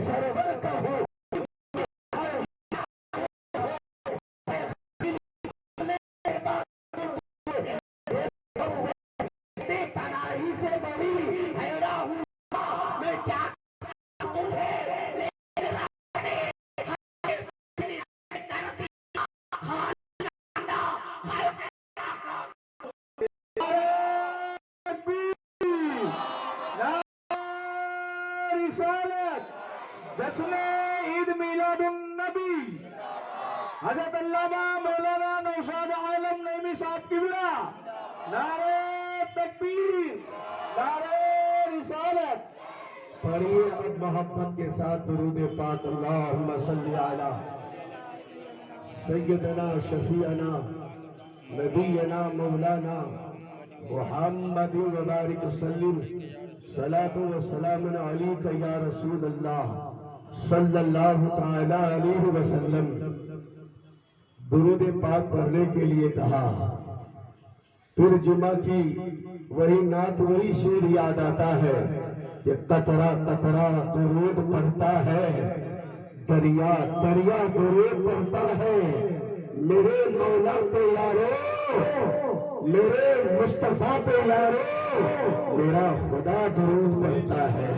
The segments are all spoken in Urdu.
سرور کا ہو تنہائی سے بڑی حیران ہوں میں کیا جشن عید میلاد النبی حضرت علامہ مولانا نوشاد عالم نعیمی صاحب قبلہ نعرہ تکبیر نعرہ رسالت پڑھیے اب محبت کے ساتھ درود پاک اللہم صلی علی سیدنا شفیعنا نبینا مولانا محمد وبارک وسلم صلاۃ و سلام علیک یا رسول اللہ صلی اللہ تعالی علیہ وسلم درود پاک پڑھنے کے لیے کہا پھر جمعہ کی وہی نعت وہی شعر یاد آتا ہے کہ قطرہ قطرہ درود پڑھتا ہے دریا دریا درود پڑھتا ہے میرے مولا پہ یارو میرے مصطفیٰ پہ یارو میرا خدا درود پڑھتا ہے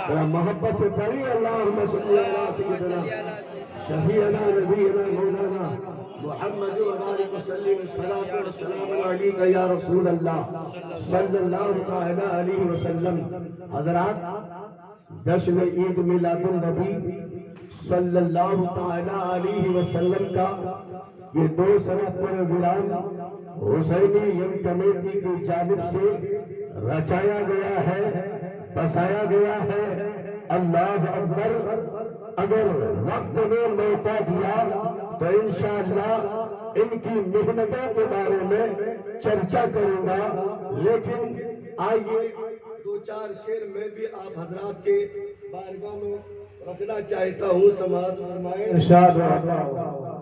ذرا محبت سے پڑھی اللہم صلی علی سیدنا شفیعنا نبینا مولانا محمد وبارک وسلم الصلاۃ والسلام علیک یا رسول اللہ صلی اللہ تعالی علیہ وسلم حضرات جشن عید میلاد النبی صلی اللہ تعالی علیہ وسلم کا یہ 2 سنہ پروگرام حسینی یم کمیٹی کی جانب سے رچایا گیا ہے بسایا گیا ہے اللہ اکبر اگر وقت نے موقع دیا تو انشاءاللہ ان کی محنتوں کے بارے میں چرچا کروں گا لیکن آئیے 2-4 شعر میں بھی آپ حضرات کے بارگاہ میں رکھنا چاہتا ہوں سماعت فرمائیں ارشاد اللہم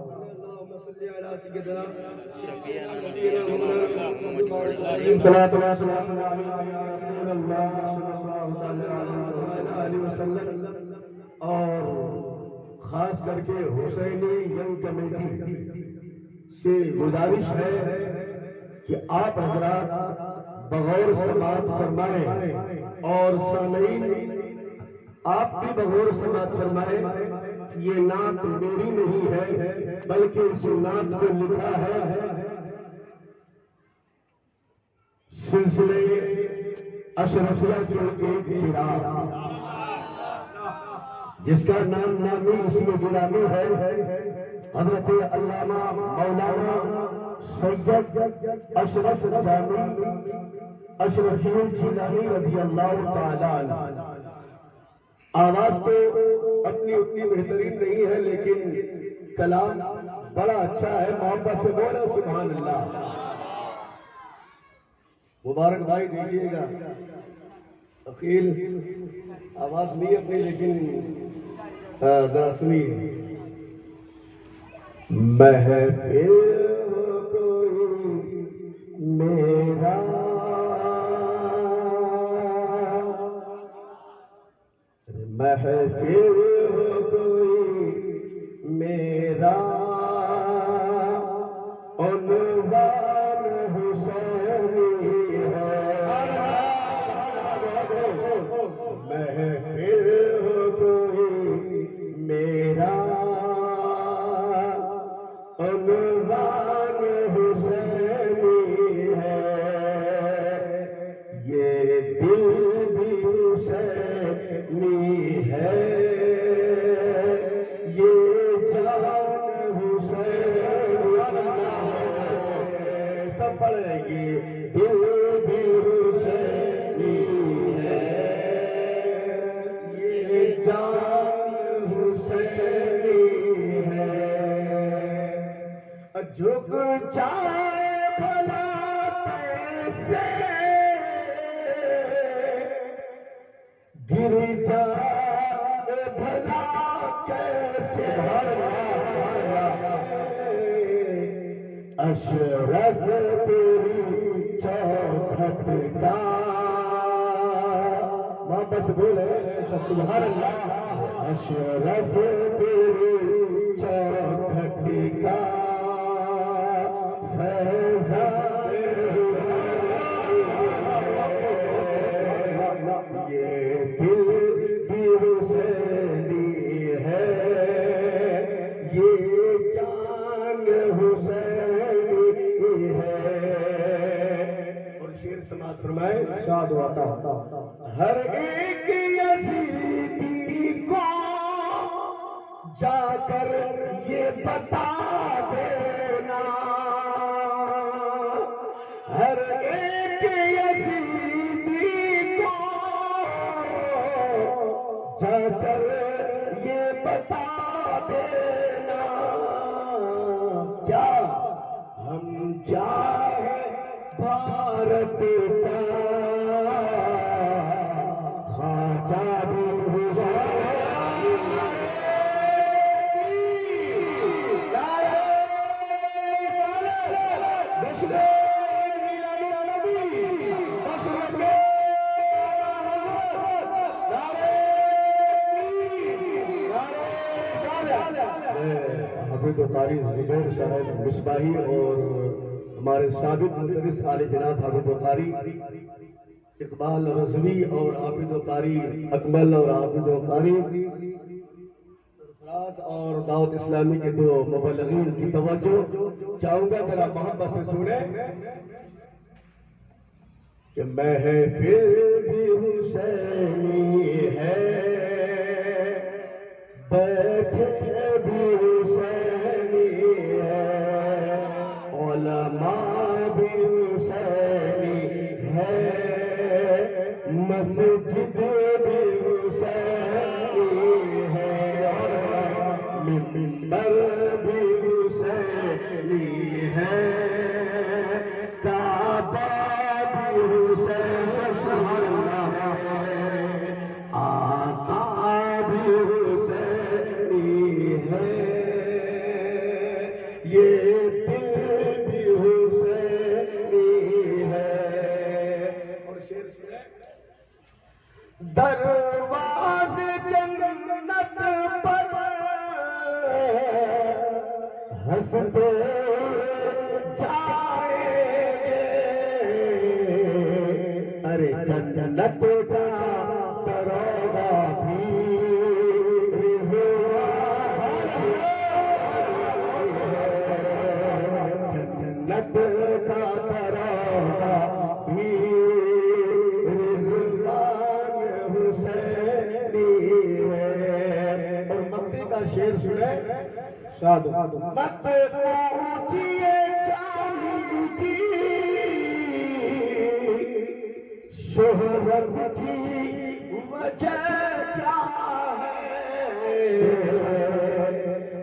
صلی علی سیدنا شفیعنا نبینا مولانا صلاۃ و سلام علیک یا رسول اللہ صلی اللہ علیہ وسلم اور خاص کر کے حسینی یم کمیٹی سے گزارش ہے کہ آپ حضرات بغور سماعت فرمائیں اور سامعین آپ بھی بغور سماعت فرمائیں یہ نعت میری نہیں ہے بلکہ اس نعت کو لکھا ہے سلسلے اشرفیہ کے ایک چراغ جس کا نام نامی اسم غلامی ہے حضرت علامہ مولانا سید اشرف جامی اشرفی الجیلانی رضی اللہ تعالی عنہ آواز تو اپنی اتنی بہترین نہیں ہے لیکن کلام بڑا اچھا ہے محبت سے بولو سبحان اللہ مبارک بھائی دیجئے گا عقیل آواز نہیں اپنی لیکن ذرا سنیے محفل کوئی میرا محفل کوئی میرا عنوان حسینی ہے محفل کوئی میرا عنوان حسینی ہے یہ دل بھی حسینی ہے یہ جان حسینی ہے سب پڑھیں گے دل بھی حسینی ہے یہ جان حسینی ہے جھک جائے بھلا پیسے گر جائے بھلا کیسے اشرف تیری چوکھٹ کا واپس بولے سبحان اللہ اشرف تیری چوکھٹ کا فیضان یہ دل کی حسینی ہے، یہ جان حسینی ہے۔ اور شعر سماعت فرمائے شاد و عطا۔ ہر ایک یزیدی کو جا کر یہ بتا دینا، ہر ایک یزیدی کو جا کر یہ بتا دینا، کیا ہم کیا ہے بھارت کا خواجہ بھی حافظ و قاری زبیر صاحب مصباحی اور ہمارے سابق مدرس عالی جناب حافظ و قاری اقبال رضوی اور حافظ و قاری اکمل اور حافظ و قاری سرفراز اور دعوت اسلامی کے دو مبلغین کی توجہ چاہوں گا، ذرا محبت سے سنیں کہ محفل بھی حسینی ہے، بیٹھے بھی حسینی ہے، علماء بھی حسینی ہے، مسجد بھی حسینی ہے، منبر بھی حسینی ہے، کعبہ بھی حسینی ہے، آقا بھی حسینی ہے، یہ دل بھی حسینی ہے۔ اور شعر سنیں، دروازے جنت پر ہنستے جائیں گے، ارے جنت کا دروازہ بھی رضوان ہے، جنت کا دروازہ بھی رضوان حسینی ہے۔ اور مکے کا شعر سنیں شاد مت پوچھئے چاند کی شہرت کی وجہ کیا ہے،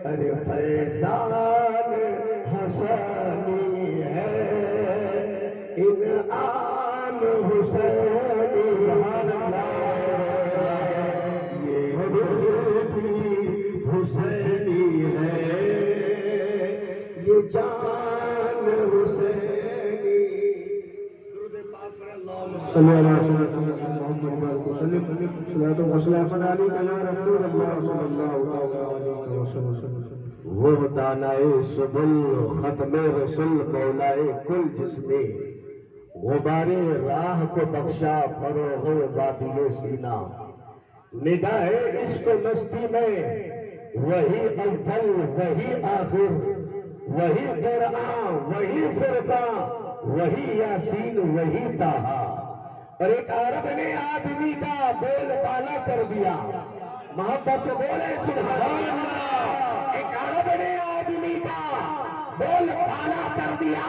ارے فیضان حسنی ہے، انعام حسینی ہے، یہ دل بھی حسینی ہے، یہ جان حسینی۔ درود پاک پر اللہم صلی اللہ علیہ وسلم، صلاۃ و سلام علیک یا رسول اللہ صلی اللہ علیہ وسلم۔ وہ دانائے سبل ختم رسول مولائے کل جس نے غبار راہ کو بخشا فروغ وادی سینہ، نگاہ عشق و مستی میں وہی اول وہی آخر، وہی قرآن وہی فرقان وہی یاسین وہی طہا۔ اور ایک عرب نے آدمی کا بول بالا کر دیا، محبت سے بولے سبحان اللہ۔ ایک عرب نے آدمی کا بول بالا کر دیا،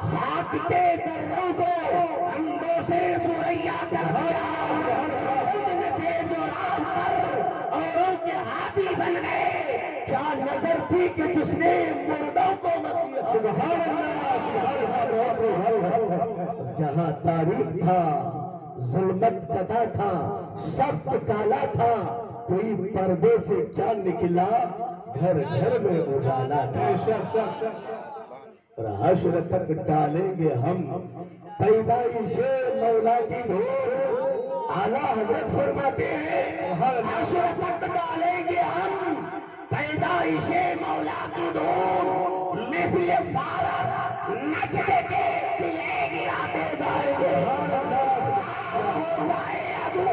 خاک کے دروں کو اندوں سے سریا کر دیا، جو رام پر اوروں کے ہاتھی بن گئے، کیا نظر تھی کہ جس نے مردوں کو مسیح سبحان اللہ۔ جہاں تاریخ تھا، ظلمت پتا تھا، سخت کالا تھا، کوئی پردے سے کیا نکلا، گھر گھر میں اجالا تھا۔ اور حشر تک ڈالیں گے ہم پیدائش مولا کی دھوم، اعلیٰ حضرت فرماتے ہیں حشر تک ڈالیں گے ہم پیدائش مولا کی دھوم، مثل فارس نچلے کے پلے گراتے جائیں گے، ہو جائے ابو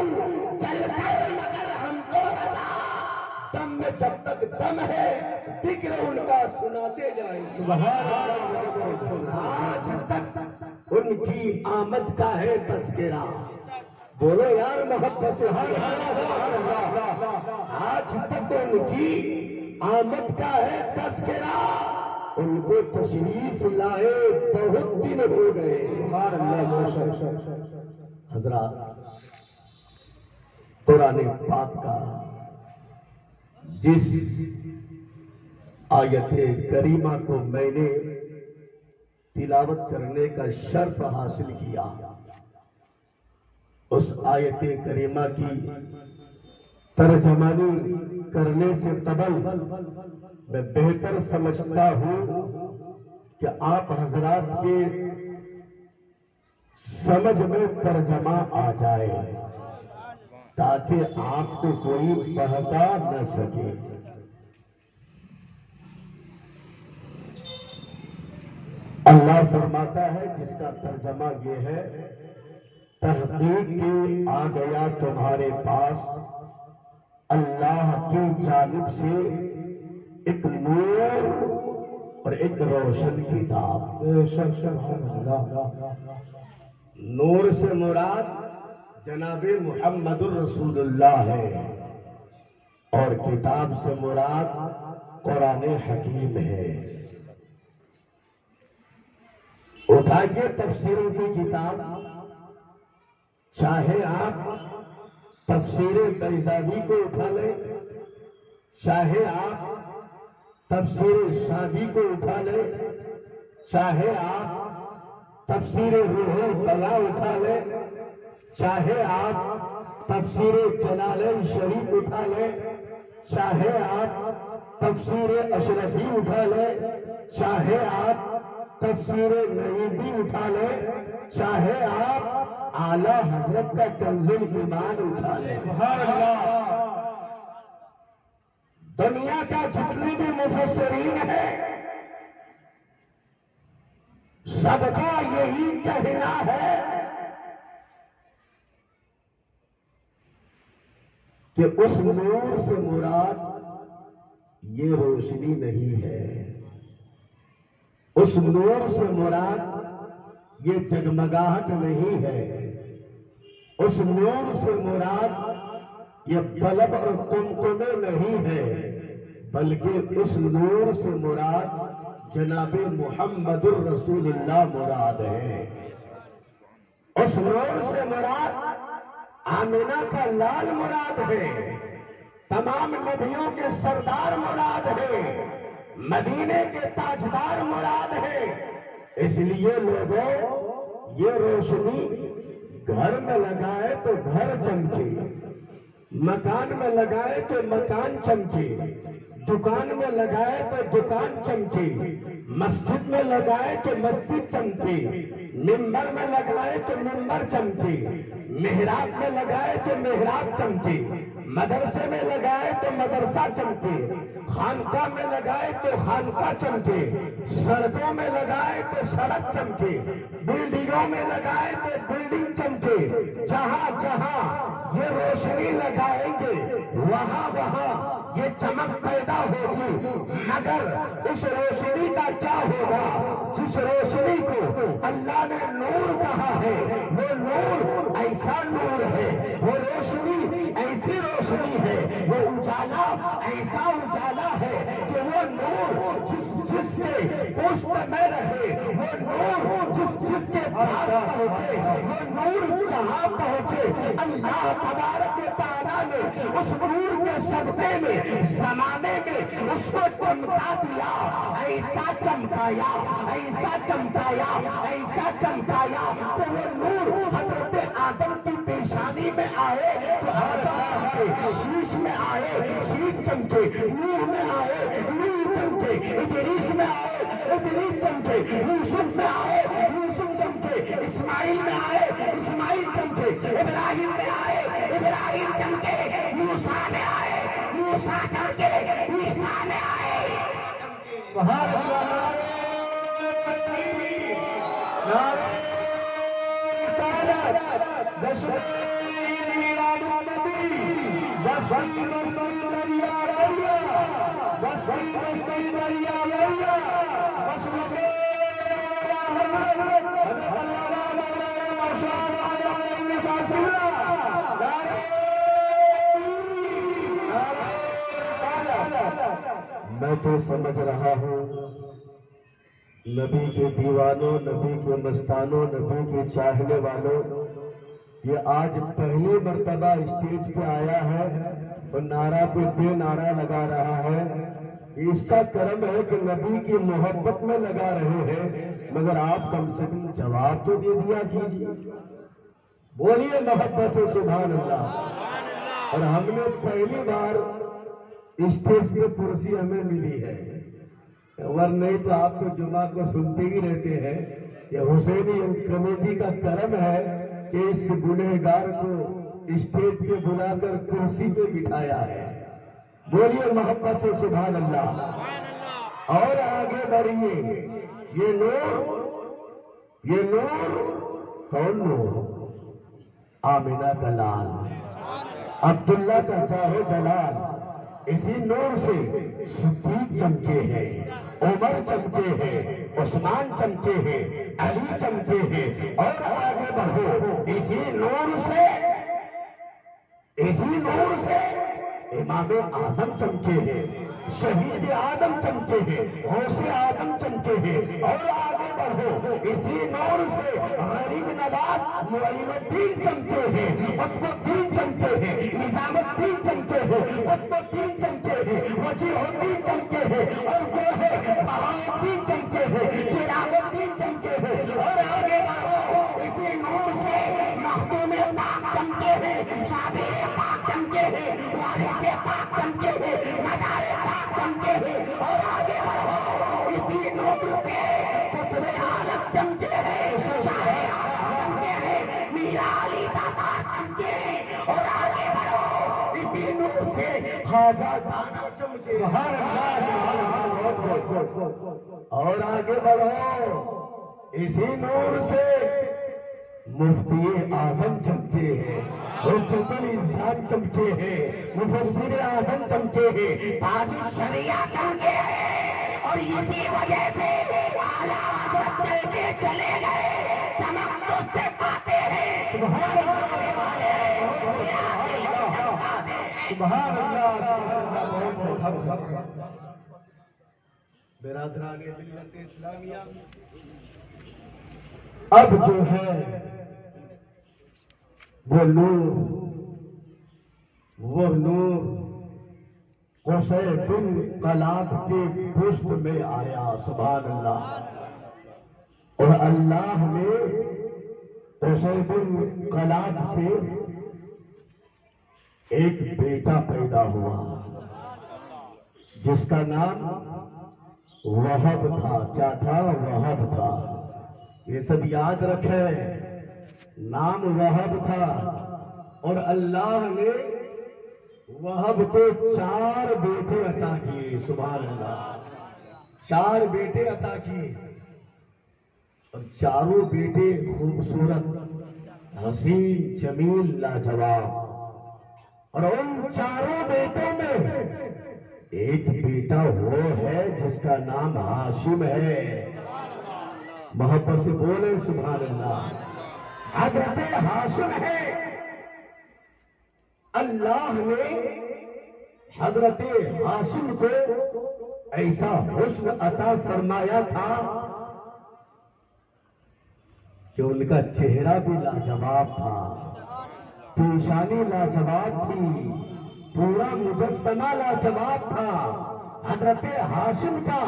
چل کر مگر ہم کو رضا، دم میں جب تک دم ہے ذکر ان کا سناتے جائیں، سبحان اللہ۔ آج تک ان کی آمد کا ہے تذکرہ، بولو یار محبت سے آج تک ان کی آمد کا ہے تذکرہ، ان کو تشریف لائے بہت دن ہو گئے۔ حضرات، قرآن پاک کا جس آیت کریمہ کو میں نے تلاوت کرنے کا شرف حاصل کیا، اس آیت کریمہ کی ترجمانی کرنے سے قبل میں بہتر سمجھتا ہوں کہ آپ حضرات کے سمجھ میں ترجمہ آ جائے تاکہ آپ کو کوئی بہکا نہ سکے۔ اللہ فرماتا ہے، جس کا ترجمہ یہ ہے، تحقیق کے آ گیا تمہارے پاس اللہ کی جانب سے ایک نور اور ایک روشن کتاب۔ نور سے مراد جناب محمد الرسول اللہ ہے اور کتاب سے مراد قرآن حکیم ہے۔ اٹھائیے تفسیروں کی کتاب، چاہے آپ تفسیر بیضاوی کو اٹھا لیں، چاہے آپ تفسیر شادی کو اٹھا لیں، چاہے آپ تفسیر روح البیاں اٹھا لیں، چاہے آپ تفسیر جلالین شریف اٹھا لیں، چاہے آپ تفسیر اشرفی اٹھا لیں، چاہے آپ تفسیر نعیمی اٹھا لیں، چاہے آپ اعلیٰ حضرت کا کنز ایمان اٹھا لیں، دنیا کا جتنے بھی مفسرین ہیں سب کا یہی کہنا ہے کہ اس نور سے مراد یہ روشنی نہیں ہے، اس نور سے مراد یہ جگمگاہٹ نہیں ہے، اس نور سے مراد یہ بلب اور قمقمے نہیں ہے، بلکہ اس نور سے مراد جناب محمد الرسول اللہ مراد ہے۔ اس نور سے مراد آمنہ کا لال مراد ہے، تمام نبیوں کے سردار مراد ہے، مدینے کے تاجدار مراد ہے۔ اس لیے لوگوں، یہ روشنی گھر میں لگائے تو گھر چمکے، مکان میں لگائے تو مکان چمکے، دکان میں لگائے تو دکان چمکے، مسجد میں لگائے تو مسجد چمکے، منبر میں لگائے تو منبر چمکے، محراب میں لگائے تو محراب چمکے، مدرسے میں لگائے تو مدرسہ چمکے، خانقاہ میں لگائے تو خانقاہ چمکے، سڑکوں میں لگائے تو سڑک چمکے، بلڈنگوں میں لگائے تو بلڈنگ چمکے۔ جہاں جہاں یہ روشنی لگائیں گے وہاں وہاں یہ چمک پیدا ہوگی، مگر اس روشنی کا کیا ہوگا؟ جس روشنی کو اللہ نے نور کہا ہے، وہ نور ایسا نور ہے، وہ روشنی ایسی روشنی ہے، وہ اجالا ایسا اجالا ہے کہ وہ نور جس کے پشت میں رہے، وہ نور جس کے پاس پہنچے، وہ نور جہاں پہنچے، اللہ تبارک و تعالیٰ نے اس نور کے صدقے میں زمانے میں اس کو چمکا دیا، ایسا چمکایا، ایسا چمکایا، ایسا چمکایا کہ وہ نور حضرت آدم کی پیشانی میں آئے تو آدم چمکے، شیش میں آئے شیش چمکے، نوح میں آئے نوح چمکے، ادریس میں آئے ادریس چمکے، یوسف میں آئے یوسف چمکے، اسماعیل میں آئے اسماعیل چمکے، ابراہیم ابراہیم میں آئے، ابراہیم چمکے، موسیٰ میں آئے، موسیٰ چمکے، عیسیٰ میں آئے۔ سبحان اللہ، نعرہ رسالت، بشیر میلاد النبی، بسوئی بسوئی دریا دریا، بسوئی بسوئی دریا دریا، بسوئی میں تو سمجھ رہا ہوں نبی کے دیوانوں، نبی کے مستانوں، نبی کے چاہنے والوں، یہ آج پہلی مرتبہ اسٹیج پہ آیا ہے اور نعرہ پہ بے نعرہ لگا رہا ہے۔ اس کا کرم ہے کہ نبی کی محبت میں لگا رہے ہیں، مگر آپ کم سے کم جواب تو دے دیا کیجیے۔ بولیے محبت سے سبحان اللہ۔ اور ہم نے پہلی بار اسٹیج پہ کرسی ہمیں ملی ہے، ورنہ نہیں تو آپ تو جمعہ کو سنتے ہی رہتے ہیں۔ یہ حسینی کمیٹی کا کرم ہے کہ اس گنہگار کو اسٹیج پہ بلا کر کرسی پہ بٹھایا ہے۔ بولیے محبت سے سبحان اللہ۔ اور آگے بڑھیے، یہ نور کون نور؟ آمینہ کا لال، عبداللہ کا جاہ جلال، اسی نور سے صدیق چمکے ہیں، عمر چمکے ہیں، عثمان چمکے ہیں، علی چمکے ہیں۔ اور آگے بڑھو، اسی نور سے امام اعظم چمکے ہیں، شہید آدم چمکے ہیں، غوث آدم چمکے ہیں۔ اور آگے بڑھو، اسی نور سے غریب نواز معین الدین چمکے ہیں، قطب الدین چمکے ہیں، نظام الدین چمکے ہیں، قطب الدین چمکے ہیں، وجیہ الدین چمکے ہیں، اور وہ ہے بہاء الدین چمکے ہیں، چراغ الدین چمکے ہیں۔ اور آگے بڑھو، اسی نور سے مخدوم پاک چمکے ہیں، شابیر پاک چمکے ہیں، وارث پاک چمکے ہیں، مدار پاک چمکے ہیں۔ اور آگے بڑھو، اسی نور سے قطب عالم چمکے ہیں، شاہ عالم چمکے ہیں، میرا علی داتا چمکے ہیں۔ اور آگے بڑھو، اسی نور سے خواجہ دانا چمکے ہیں۔ اور آگے بڑھو، اسی نور سے مفتی اعظم چمکے ہیں، حجت الانسان چمکے ہیں، مفسر اعظم چمکے ہیں، تاج الشریعہ چمکے ہیں۔ اور اسی وجہ سے اعلیٰ حضرت چلتے چلے گئے، چمک تو سے پاتے ہیں۔ سبحان اللہ۔ برادران ملت اسلامیہ، اب جو ہے وہ نور قصی بن کلاب کے پشت میں آیا۔ سبحان اللہ۔ اور اللہ نے قصی بن کلاب سے ایک بیٹا پیدا ہوا جس کا نام وہب تھا۔ کیا تھا؟ وہب تھا۔ یہ سب یاد رکھیں، نام وہب تھا۔ اور اللہ نے وہب کو 4 بیٹے عطا کیے۔ سبحان اللہ۔ 4 بیٹے عطا کیے، اور چاروں بیٹے خوبصورت، حسین، جمیل، لاجواب۔ اور ان 4 بیٹوں میں ایک بیٹا وہ ہے جس کا نام ہاشم ہے۔ محبت سے بولے سبحان اللہ۔ حضرت ہاشم ہے۔ اللہ نے حضرت ہاشم کو ایسا حسن عطا فرمایا تھا کہ ان کا چہرہ بھی لاجواب تھا، پیشانی لاجواب تھی، پورا مجسمہ لاجواب تھا۔ حضرت ہاشم کا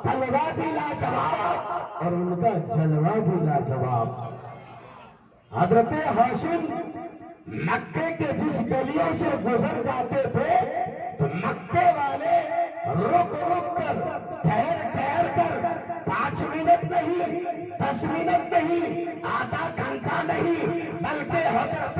تلوہ بھی لاجواب اور ان کا جلوہ بھی لاجواب۔ حضرت ہاشم مکے کے جس گلیوں سے گزر جاتے تھے تو مکے والے رک رک کر، ٹھہر ٹھہر کر 5 منٹ نہیں، 10 منٹ نہیں، آدھا گھنٹہ نہیں، بلکہ حضرت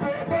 2-2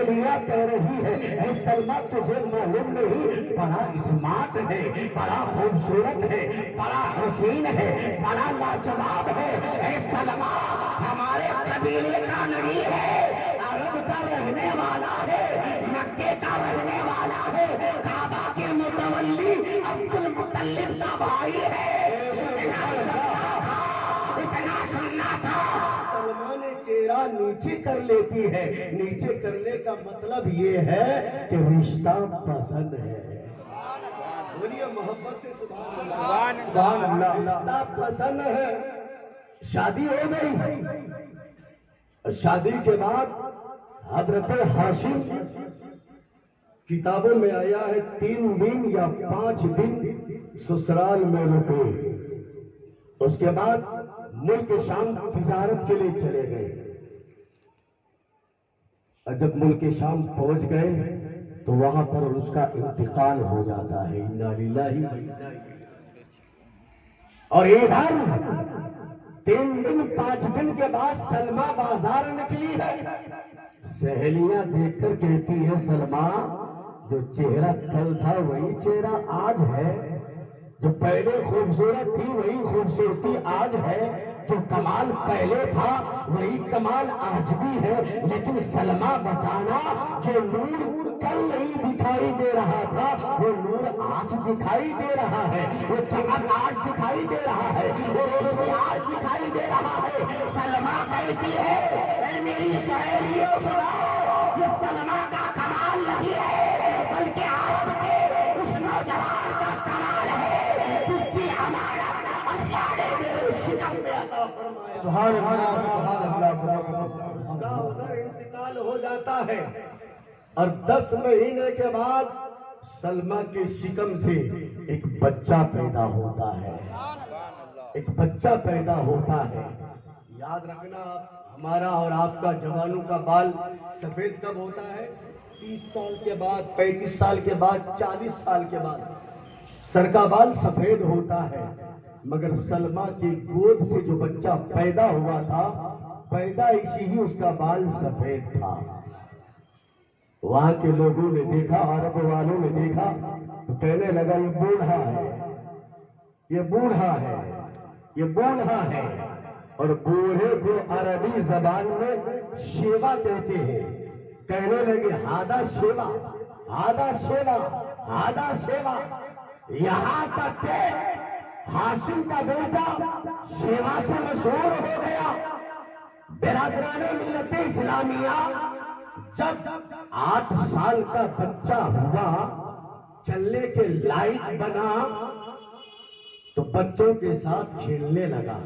سہیلیاں کہہ رہی ہے اے سلمہ تجھے معلوم نہیں بڑا اسمارٹ ہے، بڑا خوبصورت ہے، بڑا حسین ہے، بڑا لاجواب ہے، اے سلمہ ہمارے قبیلے کا نہیں ہے، عرب کا رہنے والا ہے، مکے کا رہنے والا ہے، کعبہ کے متولی عبد المطلب کا بھائی ہے۔ اتنا سننا تھا۔ سلمہ نے چہرہ نیچے کر لیتی ہے، نیچے کرنے کا مطلب یہ ہے کہ رشتہ پسند ہے۔ بولیے محبت سے سبحان اللہ۔ رشتہ پسند ہے، شادی ہو گئی۔ شادی کے بعد حضرت ہاشم کتابوں میں آیا ہے 3 دن یا 5 دن سسرال میں رکے، اس کے بعد ملک شام تجارت کے لیے چلے گئے، اور جب ملک شام پہنچ گئے تو وہاں پر اس کا انتقال ہو جاتا ہے، انا للہ و انا الیہ۔ اور ادھر 3 دن 5 دن کے بعد سلمہ بازار نکلی ہے، سہیلیاں دیکھ کر کہتی ہے سلمہ جو چہرہ کل تھا وہی چہرہ آج ہے، جو پہلے خوبصورت تھی وہی خوبصورتی آج ہے، جو کمال پہلے تھا وہی کمال آج بھی ہے، لیکن سلمہ بتانا جو نور کل نہیں دکھائی دے رہا تھا وہ نور آج دکھائی دے رہا ہے، وہ چمک آج دکھائی دے رہا ہے، وہ روشنی آج دکھائی دے رہا ہے۔ سلمہ کہتی ہے اے میری سہیلیوں سنو، یہ سلمہ کا کمال نہیں ہے بلکہ عرب کے اس نوجوان کا کمال ہے جس کی امانت اللہ نے میرے شکم میں عطا فرمایا۔ سبحان اللہ سبحان اللہ۔ اس کا ادھر انتقال ہو جاتا ہے اور 10 مہینے کے بعد سلمہ کے شکم سے ایک بچہ پیدا ہوتا ہے، ایک بچہ پیدا ہوتا ہے۔ یاد رکھنا ہمارا اور آپ کا جوانوں کا بال سفید کب ہوتا ہے؟ 30 سال کے بعد، 35 سال کے بعد، 40 سال کے بعد سر کا بال سفید ہوتا ہے، مگر سلمہ کی گود سے جو بچہ پیدا ہوا تھا پیدائشی ہی اس کا بال سفید تھا۔ وہاں کے لوگوں نے دیکھا، عرب والوں نے دیکھا تو کہنے لگا یہ بوڑھا ہے، یہ بوڑھا ہے، یہ بوڑھا ہے۔ اور بوڑھے کو عربی زبان میں شیوا کہتے ہیں، کہنے لگے ہادہ شیوا، ہادہ شیوا، ہادہ شیوا۔ یہاں تک کہ ہاشم کا بیٹا شیوا سے مشہور ہو گیا۔ برادران ملت اسلامیہ جب 8 سال کا بچہ ہوا، چلنے کے لائق بنا تو بچوں کے ساتھ کھیلنے لگا۔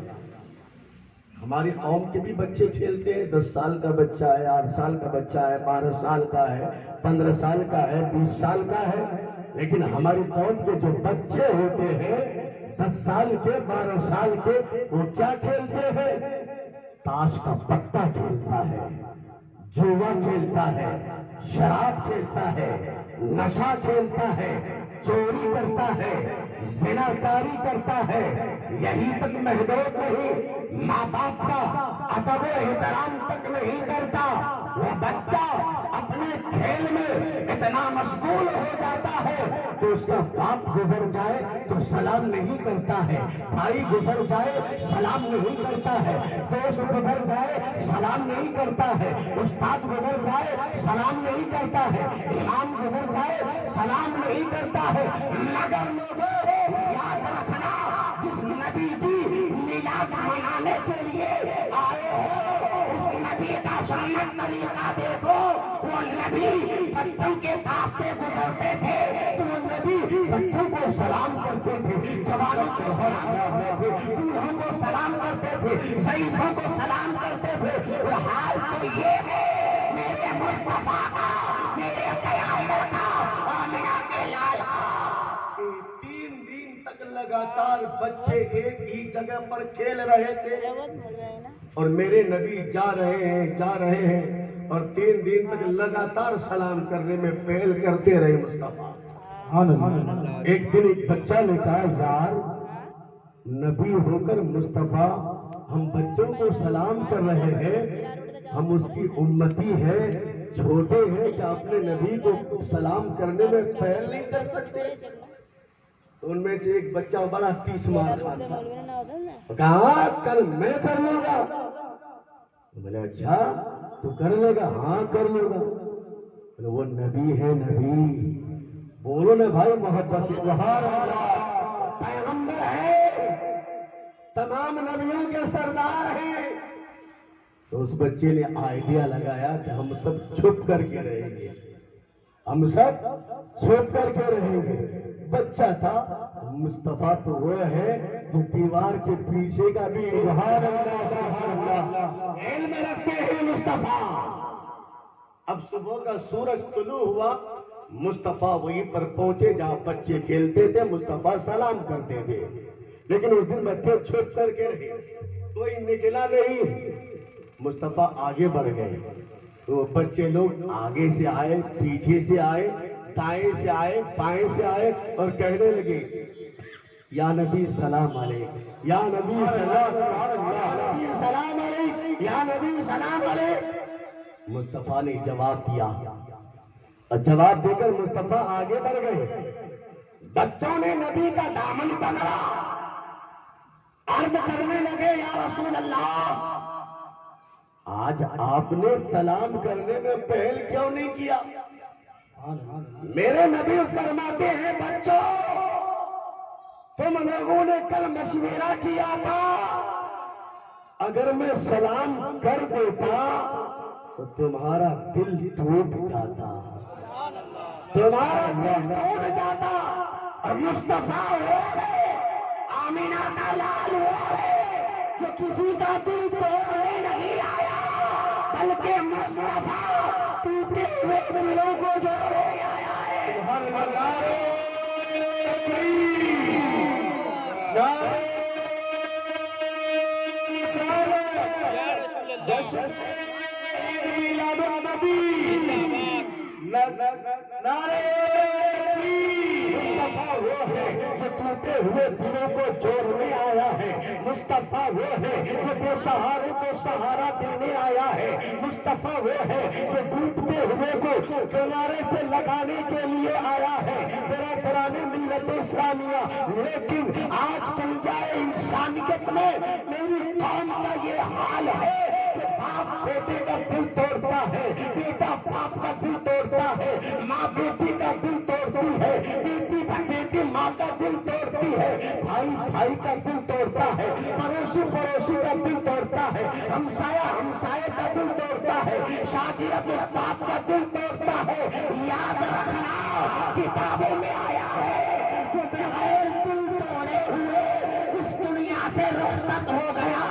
ہماری قوم کے بھی بچے کھیلتے ہیں، 10 سال کا بچہ ہے، 8 سال کا بچہ ہے، 12 سال کا ہے، 15 سال کا ہے، 20 سال کا ہے، لیکن ہماری قوم کے جو بچے ہوتے ہیں 10 سال کے، 12 سال کے، وہ کیا کھیلتے ہیں؟ تاش کا پتہ کھیلتا ہے، جوا کھیلتا ہے، شراب کھیلتا ہے، نشہ کھیلتا ہے، چوری کرتا ہے، زناکاری کرتا ہے۔ یہی تک محدود نہیں، ماں باپ کا ادب و احترام تک نہیں کرتا، وہ بچہ اپنے کھیل میں اتنا مشغول ہو جاتا ہے کہ اس کا باپ گزر جائے تو سلام نہیں کرتا ہے، بھائی گزر جائے سلام نہیں کرتا ہے، دوست گزر جائے سلام نہیں کرتا ہے، استاد گزر جائے سلام نہیں کرتا ہے، امام گزر جائے سلام نہیں کرتا ہے۔ مگر لوگوں یاد رکھنا، جس نبی کی میلاد منانے کے لیے آئے ہو اس نبی کا سنت طریقہ دیکھو۔ وہ نبی بچوں کے پاس سے گزرتے تھے تو وہ نبی بچوں کو سلام کرتے تھے، جوانوں کو سلام کرتے تھے، بوڑھوں کو سلام کرتے تھے، ضعیفوں کو سلام کرتے تھے۔ اور حال تو یہ ہے میرے مصطفیٰ کا، میرے پیغمبر کا، آمنہ کے لال کا، 3 دن تک لگاتار بچے ایک ہی جگہ پر کھیل رہے تھے اور میرے نبی جا رہے ہیں اور 3 دن تک لگاتار سلام کرنے میں پہل کرتے رہے مصطفیٰ۔ ایک دن ایک بچہ نے کہا یار نبی ہو کر مصطفیٰ ہم بچوں کو سلام کر رہے ہیں، ہم اس کی امتی ہے، چھوٹے ہیں کہ اپنے نبی کو سلام کرنے میں پہل نہیں کر سکتے؟ تو ان میں سے ایک بچہ بڑا 30 مار کھاتا، کہا کل میں کر لوں گا۔ بولے اچھا تو کر لے گا؟ ہاں کر لوں گا۔ بولے وہ نبی ہے نبی، بولو نا بھائی محبت سے سبحان اللہ، پیغمبر ہے، تمام نبیوں کے سردار ہیں۔ تو اس بچے نے آئیڈیا لگایا کہ ہم سب چھپ کر کے رہیں گے، ہم سب چھپ کر کے رہیں گے۔ بچہ تھا، مصطفیٰ تو وہ ہے جو دیوار کے پیچھے کا بھی سبحان اللہ علم رکھتے ہیں مصطفیٰ۔ اب صبح کا سورج طلوع ہوا، مصطفیٰ وہیں پر پہنچے جہاں بچے کھیلتے تھے، مصطفیٰ سلام کرتے تھے، لیکن اس دن بچے چھپ کر کے رہے، کوئی نکلا نہیں۔ مصطفیٰ آگے بڑھ گئے، تو بچے لوگ آگے سے آئے، پیچھے سے آئے، دائیں سے آئے، بائیں سے آئے اور کہنے لگے یا نبی سلام علیک، یا نبی سلام علیک، یا نبی سلام علیک۔ مصطفیٰ نے جواب دیا، اور جواب دے کر مصطفیٰ آگے بڑھ گئے۔ بچوں نے نبی کا دامن پکڑا، عرض کرنے لگے یا رسول اللہ، آج آپ نے سلام کرنے میں پہل کیوں نہیں کیا؟ میرے نبی فرماتے ہیں بچوں، تم لوگوں نے کل مشورہ کیا تھا، اگر میں سلام کر دیتا تو تمہارا دل ٹوٹ جاتا، تمہارا دل ٹوٹ جاتا۔ اور مصطفیٰ وہ ہے، آمینہ کا لال وہ ہے جو کسی کا دل توڑنے نہیں آیا، بلکہ مصطفیٰ ٹوٹے ہوئے دلوں کو جوڑنے آیا ہے۔ مصطفیٰ وہ ہے جو ٹوٹے ہوئے دلوں کو جوڑنے آیا ہے، مصطفیٰ وہ ہے جو بے سہاروں کو سہارا دینے آیا ہے، مصطفیٰ وہ ہے جو ڈوبتے ہوئے کو کنارے سے لگانے کے لیے آیا ہے۔ میرا پرانے ملت اسلامیہ، لیکن آج کل جائے انسانیت میں میری قوم کا یہ حال ہے کہ باپ بیٹے کا دل توڑتا ہے، بیٹا باپ کا دل توڑتا ہے، ماں بیٹی کا دل توڑتی ہے، بیٹی ماں کا دل توڑتی ہے، بھائی بھائی کا دل توڑتا ہے، پڑوسی پڑوسی کا دل توڑتا ہے، ہمسایہ ہمسائے کا دل توڑتا ہے، شاگرد استاد کا دل توڑتا ہے۔ یاد رکھنا کتابوں میں آیا ہے جو بغیر دل توڑے ہوئے اس دنیا سے رخصت ہو گیا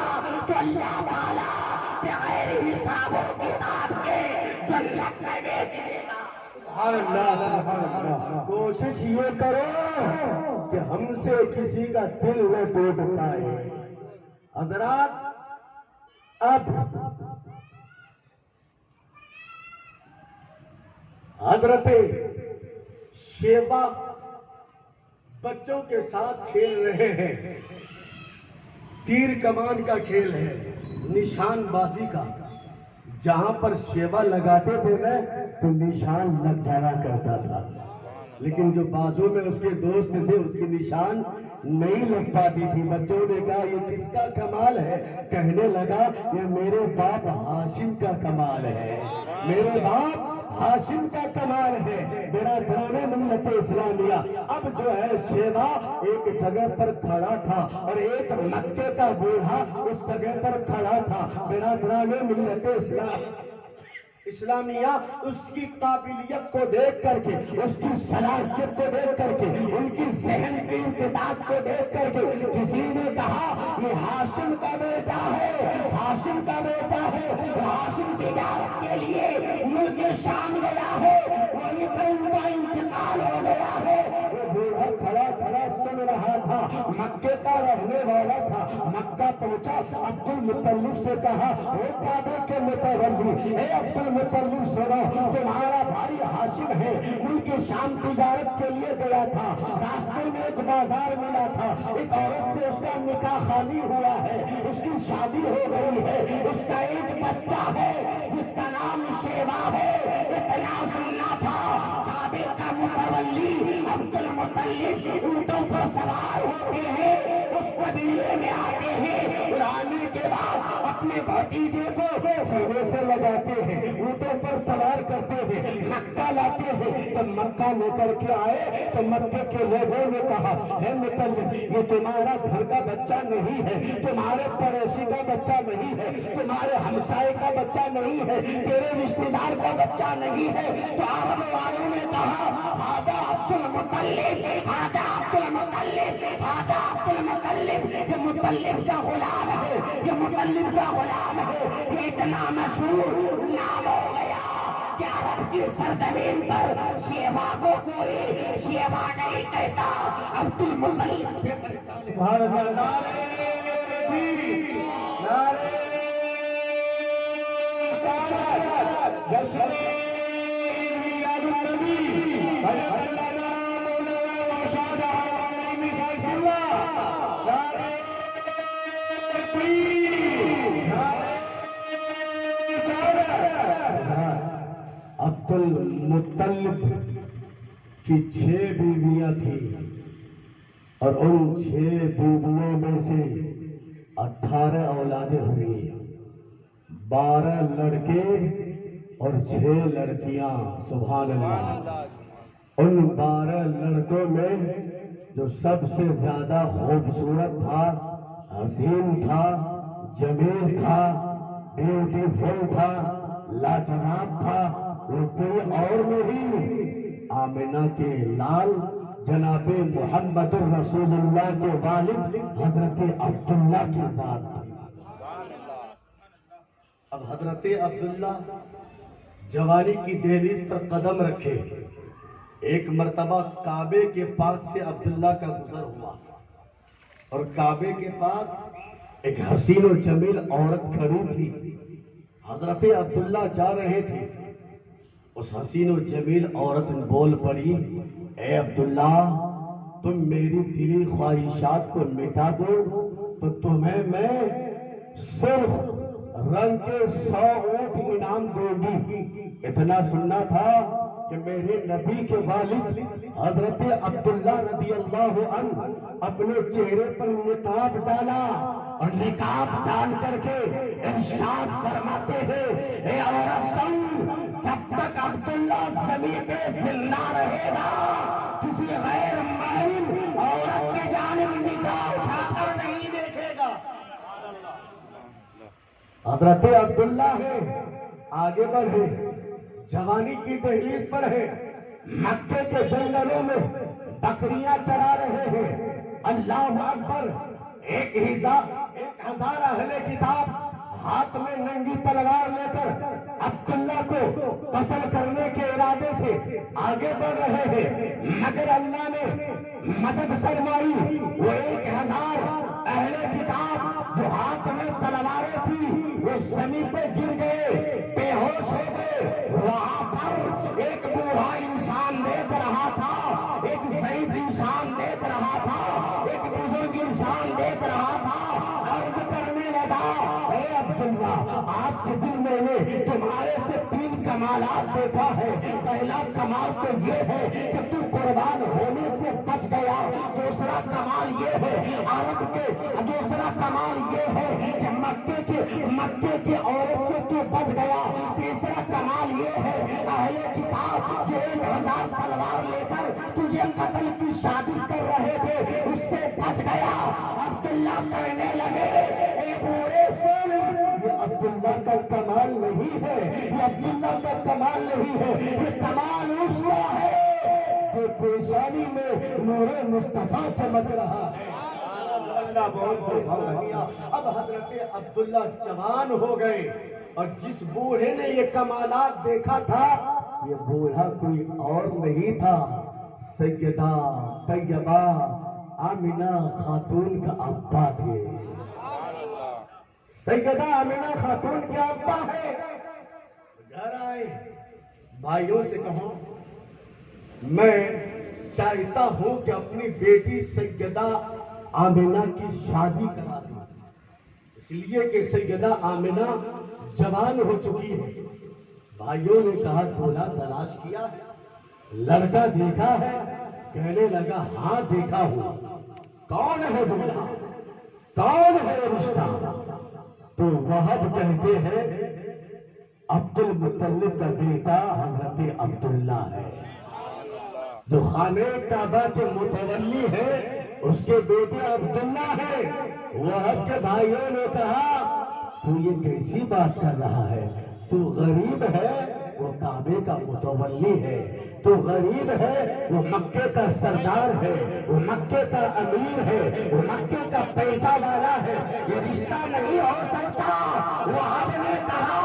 تو اللہ تعالیٰ بغیر حساب و کتاب کے جنت میں بیچ دے گا۔ کوشش یہ کرو کہ ہم سے کسی کا دل نہ ٹوٹ پائے۔ حضرات، اب حضرت شیبہ بچوں کے ساتھ کھیل رہے ہیں، تیر کمان کا کھیل ہے، نشان بازی کا۔ جہاں پر شیبہ لگاتے تھے نا تو نشان لگ جایا کرتا تھا، لیکن جو بازو میں اس کے دوست تھے اس کی نشان نہیں لگ پاتی تھی۔ بچوں نے کہا یہ کس کا کمال ہے؟ کہنے لگا یہ میرے باپ ہاشم کا کمال ہے، میرے باپ ہاشم کا کمال ہے۔ میرا پرانے ملت اسلامیہ، اب جو ہے شیبہ ایک جگہ پر کھڑا تھا اور ایک مکے کا بوڑھا اس جگہ پر کھڑا تھا۔ میرا پرانے ملت اسلامیہ اس کی قابلیت کو دیکھ کر کے، اس کی صلاحیت کو دیکھ کر کے، ان کی ذہن کی امتداد کو دیکھ کر کے کسی نے کہا یہ ہاشم کا بیٹا ہے، ہاشم کا بیٹا ہے، ہاشم تجارت کے لیے ملک شام گیا ہے، وہیں پر ان کا انتقال ہو گیا ہے۔ وہ بوڑھا کھڑا کھڑا سن رہا تھا، مکے کا رہنے والا تھا۔ مکہ پہنچا، عبد المطلب سے کہا اے کعبے کے متولی، اے عبد المطلب سنو، تمہارا بھائی ہاشم ہے، ملک شام تجارت کے لیے گیا تھا، راستے میں ایک بازار ملا تھا، ایک عورت سے اس کا نکاح خانی ہوا ہے، اس کی شادی ہو گئی ہے، اس کا ایک بچہ ہے جس کا نام شیبہ ہے۔ المطلب اونٹوں پر سوار ہوتے ہیں، اس قبیلے میں آتے ہیں، اور آنے کے بعد اپنے بھتیجے کو سینے سے لگاتے ہیں، اونٹوں پر سوار کرتے ہیں، مکہ لاتے ہیں۔ جب مکہ لے کر کے آئے تو مکے کے لوگوں نے کہا، اے مطلب یہ تمہارا گھر کا بچہ نہیں ہے، تمہارے پڑوسی کا بچہ نہیں ہے، تمہارے ہمسائے کا بچہ نہیں ہے، تیرے رشتے دار کا بچہ نہیں ہے۔ تو عرب والوں نے کہا، ہذا عبد المطلب، ہذا عبد المطلب، ہذا عبد المطلب، یہ مطلب کا غلام ہے، یہ مطلب کا غلام ہے۔ یہ اتنا مشہور نام ہو گیا کہ عرب کی سرزمین پر شیوا کو کوئی شیوا نہیں کہتا، عبد المطلب سے پہچان۔ سبحان اللہ، نعرہ تکبیر، نعرہ رسالت، جشن میلاد النبی، حضرت مولانا وشہدہ حرمین شریف اللہ، نعرہ تکبیر، نعرہ رسالت۔ عبد المطلب کی 6 بیویاں تھیں، اور ان 6 بیویوں میں سے 18 اولادیں ہوئی، 12 لڑکے اور 6 لڑکیاں۔ سبحان اللہ۔ ان 12 لڑکوں میں جو سب سے زیادہ خوبصورت تھا، حسین تھا، جمیل تھا، بیوٹیفل تھا، لاجواب تھا، وہ کوئی اور نہیں، آمنہ کے لال جناب محمد الرسول اللہ کے والد حضرت عبداللہ کی ذات تھی۔ اب حضرت عبداللہ جوانی کی دہلیز پر قدم رکھے، ایک مرتبہ کعبے کے پاس سے عبداللہ کا گزر ہوا، اور کعبے کے پاس ایک حسین و جمیل عورت کھڑی تھی۔ حضرت عبداللہ جا رہے تھے، اس حسین و جمیل عورت نے بول پڑی، اے عبداللہ، تم میری دلی خواہشات کو مٹا دو تو تمہیں میں سرخ رنگ کے 100 اونٹ انعام دوں گی۔ اتنا سننا تھا کہ میرے نبی کے والد حضرت عبداللہ رضی اللہ عنہ اپنے چہرے پر نقاب ڈالا، اور نقاب ڈال کر کے ارشاد فرماتے ہیں، اے عورت سن، جب تک عبداللہ زمین پہ زندہ رہے گا کسی غیر محرم عورت کی جانب نگاہ اٹھا کر نہیں دیکھے گا۔ حضرت عبداللہ ہے، آگے بڑھے، جوانی کی دہلیز پر ہے، مکے کے جنگلوں میں بکریاں چرا رہے ہیں۔ اللہ اکبر، 1000 اہل کتاب ہاتھ میں ننگی تلوار لے کر عبداللہ کو قتل کرنے کے ارادے سے آگے بڑھ رہے ہیں، مگر اللہ نے مدد فرمائی۔ وہ 1000 اہل کتاب جو ہاتھ میں تلواریں تھی وہ زمین پہ گر گئے، بے ہوش ہو گئے۔ وہاں پر ایک بوڑھا انسان دیکھ رہا تھا، ایک ضعیف انسان دیکھ رہا تھا، ایک بزرگ انسان دیکھ رہا تھا، عرض کرنے لگا، اے عبداللہ، آج کے دن میں نے تمہارے سے 3 کمالات دیکھا ہے۔ پہلا کمال تو یہ ہے کہ تو قربان ہونے سے بچ گیا، دوسرا کمال یہ ہے عرب کے، دوسرا کمال یہ ہے کہ مکے کی عورت سے تو بچ گیا، تیسرا کمال یہ ہے اہل کتاب جو 1000 تلوار لے کر تجھے قتل کی سازش کر رہے تھے اس سے بچ گیا۔ عبداللہ کہنے لگے، اے بوڑھے سن، یہ عبداللہ کا کمال نہیں ہے، یہ عبداللہ کا کمال نہیں ہے، یہ کمال اس کا ہے جو پیشانی میں نور مصطفیٰ چمک رہا ہے۔ اللہ بہت اب حضرت عبداللہ جوان ہو گئے، اور جس بوڑھے نے یہ کمالات دیکھا تھا، یہ بوڑھا کوئی اور نہیں تھا، سیدہ طیبہ آمنہ خاتون کا ابا تھے۔ سیدہ آمنہ خاتون کے ابا ہے۔ گھر آئے، بھائیوں سے کہو، میں چاہتا ہوں کہ اپنی بیٹی سیدہ آمنہ کی شادی کرا دوں، اس لیے کہ سیدہ آمنہ جوان ہو چکی ہے۔ بھائیوں نے کہا، دولہا تلاش کیا ہے، لڑکا دیکھا ہے، کہنے لگا ہاں دیکھا ہوں. کون ہے دلہا؟ کون ہے رشتہ؟ تو وہب کہتے ہیں عبد المطلب کا بیٹا حضرت عبداللہ ہے جو خانہ کعبہ کے متولی ہے. اس کے بیٹے عبداللہ ہے. وہب کے بھائیوں نے کہا تو یہ کیسی بات کر رہا ہے؟ تو غریب ہے وہ کعبے کا متولی ہے. تو غریب ہے وہ مکے کا سردار ہے. وہ مکے کا امیر ہے. وہ مکے کا پیسہ والا ہے. یہ رشتہ نہیں ہو سکتا. وہب نے کہا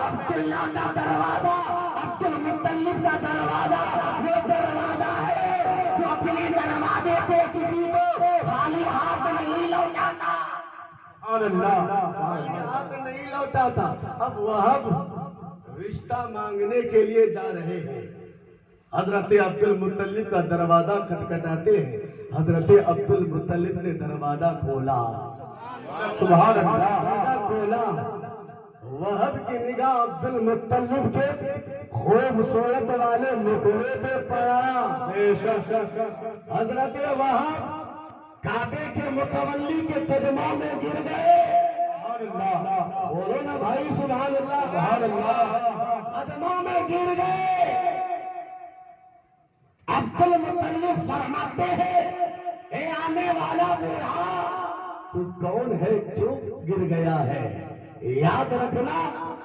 عبداللہ کا دروازہ عبد المطلب کا دروازہ وہ دروازہ ہے جو اپنے دروازے سے کسی کو خالی ہاتھ نہیں لوٹاتا. ہاتھ نہیں لوٹاتا. اب وہب رشتہ مانگنے کے لیے جا رہے ہیں. حضرت عبد المطلب کا دروازہ کھٹکھٹاتے ہیں. حضرت عبد المطلب نے دروازہ کھولا. سبحان اللہ. کھولا. وہب کی نگاہ عبد المطلب کے خوبصورت والے مکرے پہ پڑا. حضرت وہب کعبے کے متولی کے قدموں میں گر گئے. بولو نا بھائی سبحان اللہ. سبحان اللہ. قدموں میں گر گئے. عبد المطلب فرماتے ہیں اے آنے والا بوڑھا تو کون ہے کیوں گر گیا ہے؟ یاد رکھنا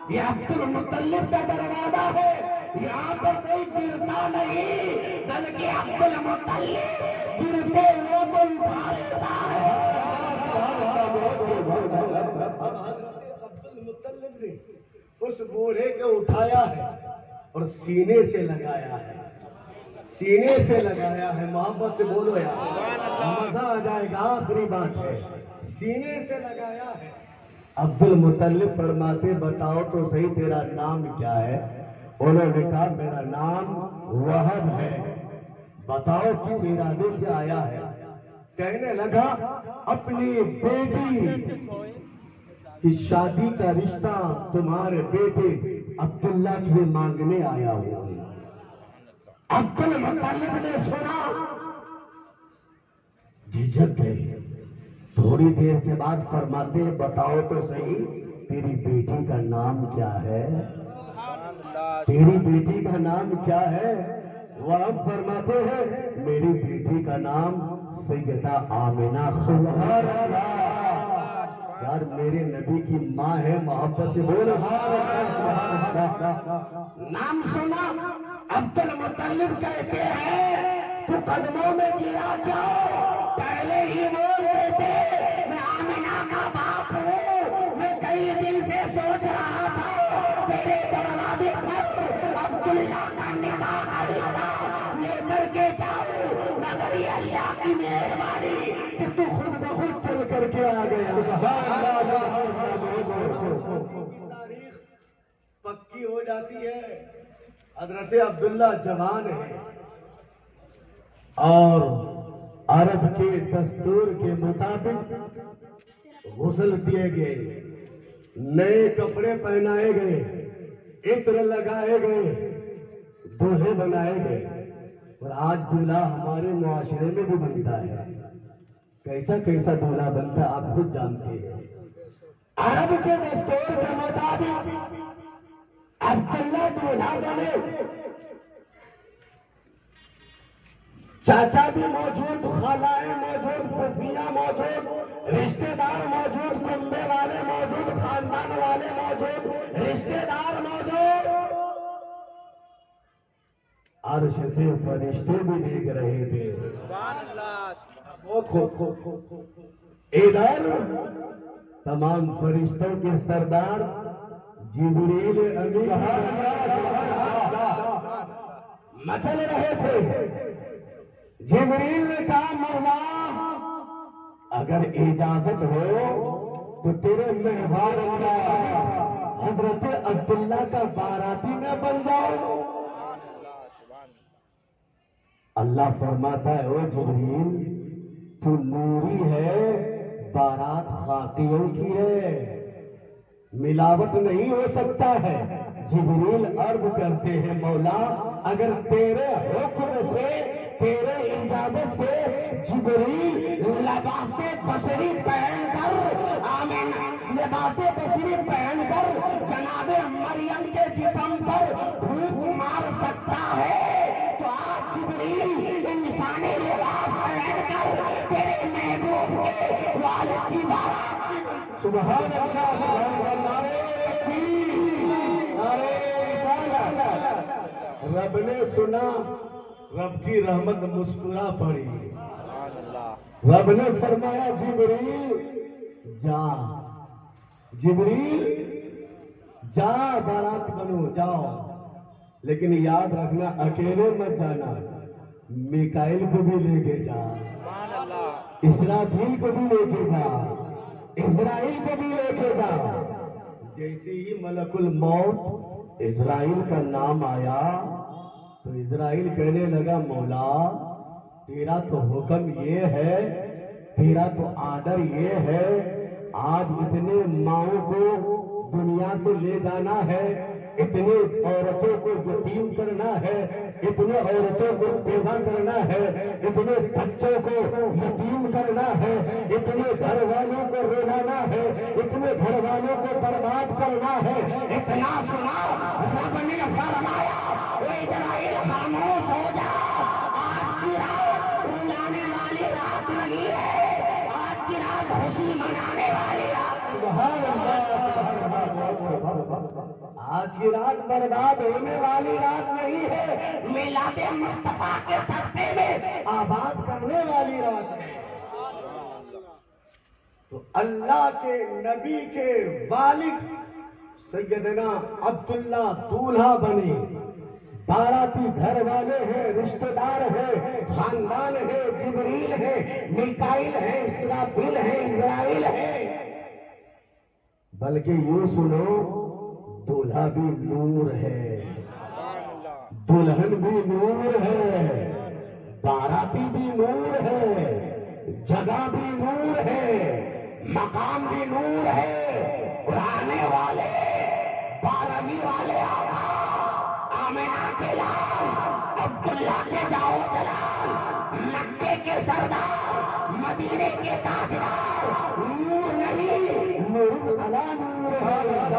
یہ عبد المطلب کا دروازہ ہے. یہاں پر کوئی گرتا نہیں بلکہ عبد المطلب گرتے ہوئے کو اٹھا لیتا ہے. عبد المطلب نے اس بوڑھے کو اٹھایا ہے اور سینے سے لگایا ہے. سینے سے لگایا ہے. محبت سے بولو یار مزہ آ جائے گا. آخری بات ہے سینے سے لگایا ہے. عبد المطلب فرماتے بتاؤ تو صحیح تیرا نام کیا ہے؟ انہوں نے کہا میرا نام وہب ہے. بتاؤ کس ارادے سے آیا ہے؟ کہنے لگا اپنی بیٹی کی شادی کا رشتہ تمہارے بیٹے عبداللہ سے مانگنے آیا ہوا. عبد المطلب نے سنا جھجک گئے. تھوڑی دیر کے بعد فرماتے بتاؤ تو صحیح تیری بیٹی کا نام کیا ہے؟ تیری بیٹی کا نام کیا ہے؟ وہ اب فرماتے ہیں میری بیٹی کا نام سیدہ آمنہ. سبحان اللہ. یار میرے نبی کی ماں ہے. محبت سے بولو. نام سنا عبد المطلب کہتے ہیں تو قدموں میں گرا جاؤ. پہلے ہی بول دیتے میں آمنہ کا باپ ہوں. میں کئی دن سے سوچ رہا تھا تیرے دروازے پر عبداللہ کا نکاح کا رشتہ لے کر کے جاؤں مگر یہ اللہ کی مہربانی کہ تو خود بخود چل کر کے آ گیا. تاریخ پکی ہو جاتی ہے. حضرت عبداللہ جوان ہے اور عرب کے دستور کے مطابق غسل دیے گئے. نئے کپڑے پہنائے گئے. عطر لگائے گئے. دولہے بنائے گئے. اور آج دولہا ہمارے معاشرے میں بھی بنتا ہے. کیسا کیسا دولہا بنتا ہے آپ خود جانتے ہیں. عرب کے دستور کے مطابق عبداللہ دولہا بنے. چاچا بھی موجود, خالائیں موجود, پھوپھیاں موجود, رشتہ دار موجود, کنبے والے موجود, خاندان والے موجود, رشتہ دار موجود. عرش سے فرشتے بھی دیکھ رہے تھے. ادھر تمام فرشتوں کے سردار جبریل امین مچل رہے تھے. جبریل نے کہا مولا اگر اجازت ہو تو تیرے مہمان حضرت عبداللہ کا باراتی میں بن جاؤ. اللہ فرماتا ہے او جبریل تو نوری ہے, بارات خاکیوں کی ہے, ملاوٹ نہیں ہو سکتا ہے. جبریل عرض کرتے ہیں مولا اگر تیرے حکم سے تیرے اجازت سے جبریل لباس بشری پہن کر لباس بشری پہن کر جناب مریم کے جسم پر پھونک مار سکتا ہے، تو آج جبریل انسانی لباس پہن کر تیرے محبوب کے والد کی بارات سبحان اللہ سبحان اللہ رب نے سنا، رب کی رحمت مسکرا پڑی، رب نے فرمایا جبریل جا، جبریل جا بارات بنو جاؤ، لیکن یاد رکھنا اکیلے مت جانا، میکائیل کو بھی لے کے جا، اسرافیل کو بھی لے کے جا، اسرائیل کو بھی لے کے جا۔ جیسے ہی ملک الموت اسرائیل کا نام آیا تو اسرائیل کہنے لگا مولا تیرا تو حکم یہ ہے، تیرا تو آرڈر یہ ہے، آج اتنے ماؤں کو دنیا سے لے جانا ہے، اتنے عورتوں کو یتیم کرنا ہے، اتنے عورتوں کو بیوہ کرنا ہے، اتنے بچوں کو یتیم کرنا ہے، اتنے گھر والوں کو رلانا ہے، اتنے گھر والوں کو برباد کرنا ہے۔ اتنا سنا رب نے فرمایا اے اسرائیل خاموش ہو جا، آج کی رات رلانے والی رات نہیں ہے، آج کی رات خوشی منانے والی رات۔ سبحان اللہ آج کی رات برباد ہونے والی رات نہیں ہے، میلاد مصطفیٰ کے صدقے میں آباد کرنے والی رات ہے۔ تو اللہ کے نبی کے والد سیدنا عبداللہ دولہا بنے، باراتی گھر والے ہیں، رشتہ دار ہیں، خاندان ہے، جبریل ہے، میکائیل ہے، اسرافیل ہے، اسرائیل ہے، بلکہ یوں سنو دولہا بھی نور ہے، دلہن بھی نور ہے، باراتی بھی نور ہے، جگہ بھی نور ہے، مقام بھی نور ہے، اڑانے والے 12ویں والے آقا آمنہ کے لال عبداللہ کے جاؤ جلال، مکے کے سردار مدینے کے تاجدار، نور نہیں نور علی نور ہے، نور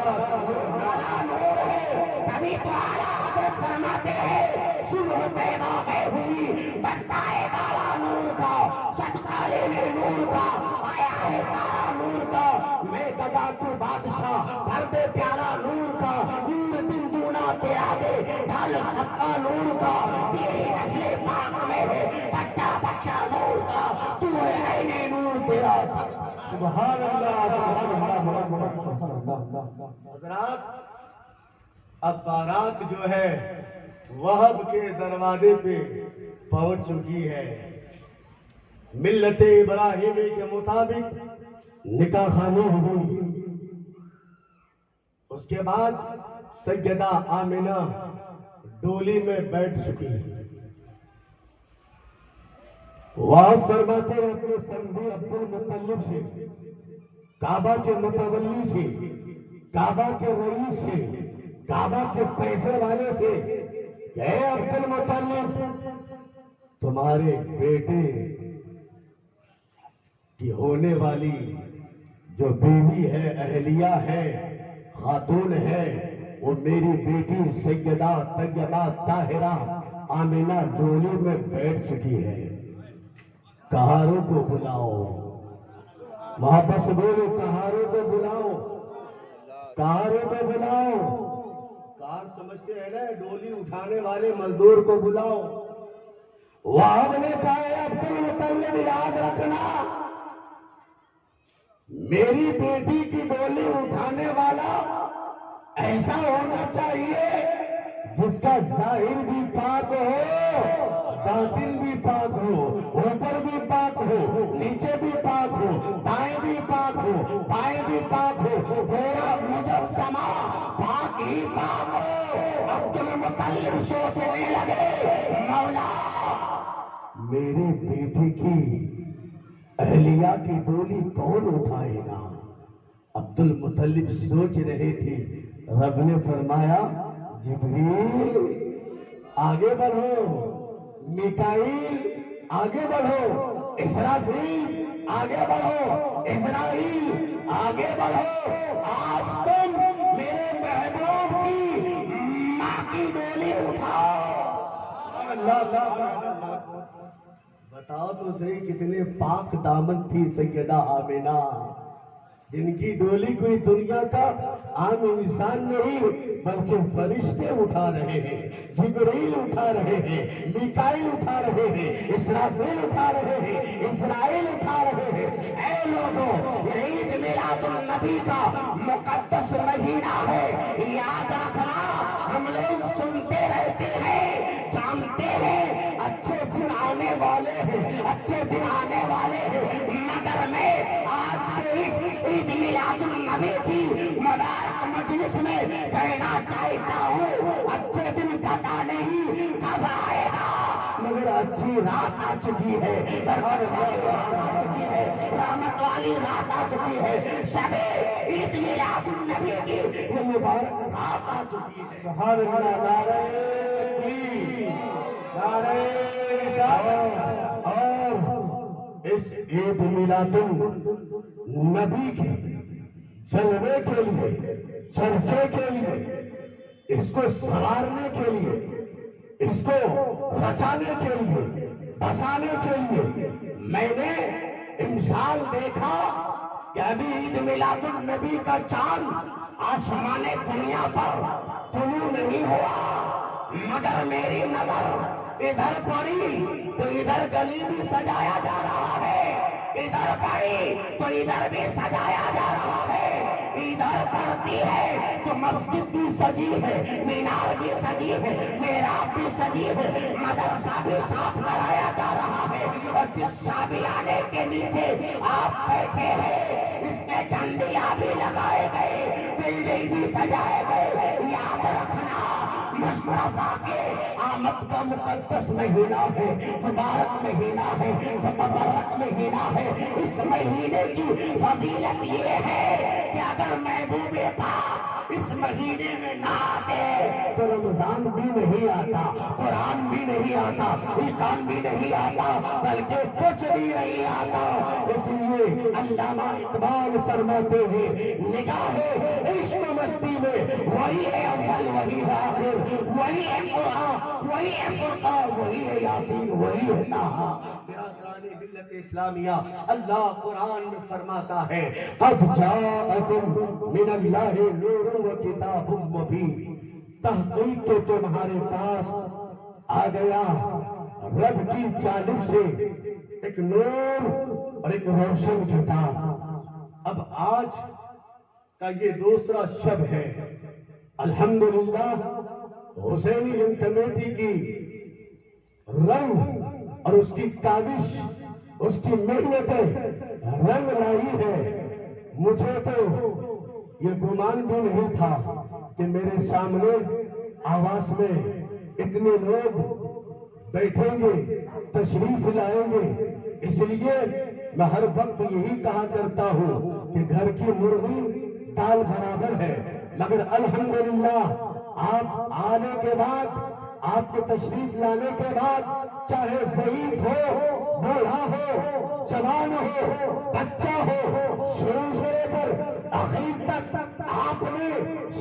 علی نور ہے، تبھی تو اعلیٰ حضرت فرماتے ہیں صبح پیدا ہوئی بنتائے تارا نور کا، صدقہ لینے نور کا، آیا ہے تارا نور کا، میں گدا تو بادشاہ بھر دے پیارا نور کا، نور دن دونا کے آگے ڈھل سب کا نور کا، تیری نسل پاک میں ہے بچہ بچہ نور کا، تو ہے عین نور تیرا سب۔ سبحان اللہ سبحان اللہ۔ حضرات اب بارات جو ہے وہب کے دروازے پہ پہنچ چکی ہے، ملت ابراہیمی کے مطابق نکاح خوانی ہوئی، اس کے بعد سیدہ آمنہ ڈولی میں بیٹھ چکی، وہاں فرماتے ہیں اپنے سنگی عبد المطلب سے، کعبہ کے متولی سے، کعبہ کے رئیس سے، کعبہ کے پیسے والے سے کہ اے عبد المطلب تمہارے بیٹے کی ہونے والی جو بیوی ہے، اہلیہ ہے، خاتون ہے، وہ میری بیٹی سیدہ طیبہ طاہرہ آمنہ ڈولی میں بیٹھ چکی ہے، کہاروں کو بلاؤ، واپس بولو کہاروں کو بلاؤ، کہاروں کو بلاؤ، کار سمجھتے ہیں نا ڈولی اٹھانے والے مزدور کو بلاؤ۔ وہاں نے کہا ہے عبد المطلب یاد رکھنا میری بیٹی کی ڈولی اٹھانے والا ایسا ہونا چاہیے جس کا ظاہر بھی پاک ہو، باطن بھی پاک ہو، اوپر بھی پاک ہو، نیچے بھی پاک ہو، دائیں بھی پاک ہو، بائیں بھی پاک ہو، پورا مجسمہ پاک ہی پاک ہو۔ عبد المطلب سوچنے لگے مولا میری بیٹی کی اہلیہ کی ڈولی کون اٹھائے گا؟ عبد المطلب سوچ رہے تھے، رب نے فرمایا جبریل آگے بڑھو، میکائیل آگے بڑھو، اسرافیل آگے بڑھو، اسرائیل آگے بڑھو، آج تم میرے محبوب کی ماں کی ڈولی اٹھاؤ۔ بتاؤ تو صحیح کتنے پاک دامن تھی سیدہ آمینہ، جن کی ڈولی کوئی دنیا کا عام انسان نہیں بلکہ فرشتے اٹھا رہے ہیں، جبرائیل اٹھا رہے ہیں، میکائیل اٹھا رہے ہیں، اسرافیل اٹھا رہے ہیں، اسرائیل اٹھا رہے ہیں۔ اے لوگوں، عید میلاد النبی کا مقدس مہینہ ہے، یاد رکھنا ہم لوگ سنتے رہتے ہیں، جانتے ہیں اچھے دن آنے والے ہیں، اچھے دن آنے والے ہیں، مگر میں آج کے اس عید میلاد النبی کی مبارک مجلس میں کہنا چاہتا ہوں، اچھے دن پتہ نہیں کب آئے گا، مگر اچھی رات آ چکی ہے، برکت والی رات آ چکی ہے، رحمت والی رات آ چکی ہے، شب عید میلاد النبی کی یہ مبارک رات آ چکی ہے۔ سبحان اللہ، نعرہ تکبیر، نعرہ رسالت۔ اور اس عید میلاد النبی کے جلوے کے لیے، چرچے کے لیے، اس کو سوارنے کے لیے، اس کو رچانے کے لیے، بسانے کے لیے میں نے امسال دیکھا کہ ابھی عید میلاد النبی کا چاند آسمان دنیا پر طلوع نہیں ہوا، مگر میری نظر ادھر پڑی تو ادھر گلی بھی سجایا جا رہا ہے، ادھر پڑی تو ادھر بھی سجایا جا رہا ہے، ادھر پڑتی ہے تو مسجد بھی سجی ہے، مینار بھی سجی ہے، محراب بھی سجی ہے، مدرسہ بھی صاف کرایا جا رہا ہے، اور جس شابیانے کے نیچے آپ بیٹھے ہیں اس میں جھنڈیاں بھی لگائے گئے، بلڈنگ بھی سجائے گئے۔ یاد رکھنا مصطفیٰ کے آمد کا مقدس مہینہ ہے، مبارک مہینہ ہے، متبرک مہینہ ہے۔ اس مہینے کی فضیلت یہ ہے کہ اگر محبوب پاک اس مہینے میں نہ آتے تو رمضان بھی نہیں آتا، قرآن بھی نہیں آتا، عیقان بھی نہیں آتا، بلکہ کچھ بھی نہیں آتا۔ اس لیے علامہ اقبال فرماتے ہیں نگاہ عشق مستی میں وہی ہے اول، وہی ہے آخر، وہی ہے قرآن، وہی ہے فرقان، وہی ہے یاسین، وہی ہے طٰہٰ۔ برادران ملت اسلامیہ، اللہ قرآن میں فرماتا ہے قد جاءکم من اللہ نور و کتاب مبین، تحقیق کے تمہارے پاس آ گیا رب کی جانب سے ایک نور اور ایک روشن کتاب۔ اب آج کا یہ دوسرا شب ہے، الحمدللہ حسینی جن کمیٹی کی رنگ اور اس کی کاوش، اس کی محنتیں رنگ لائی ہے۔ مجھے تو یہ گمان بھی نہیں تھا کہ میرے سامنے آواز میں اتنے لوگ بیٹھیں گے، تشریف لائیں گے۔ اس لیے میں ہر وقت یہی کہا کرتا ہوں کہ گھر کی مرغی دال برابر ہے، مگر الحمدللہ آپ آنے کے بعد، آپ کے تشریف لانے کے بعد، چاہے ضعیف ہو، بوڑھا ہو، جوان ہو، بچہ ہو، شروع سے لے کر آخر تک آپ نے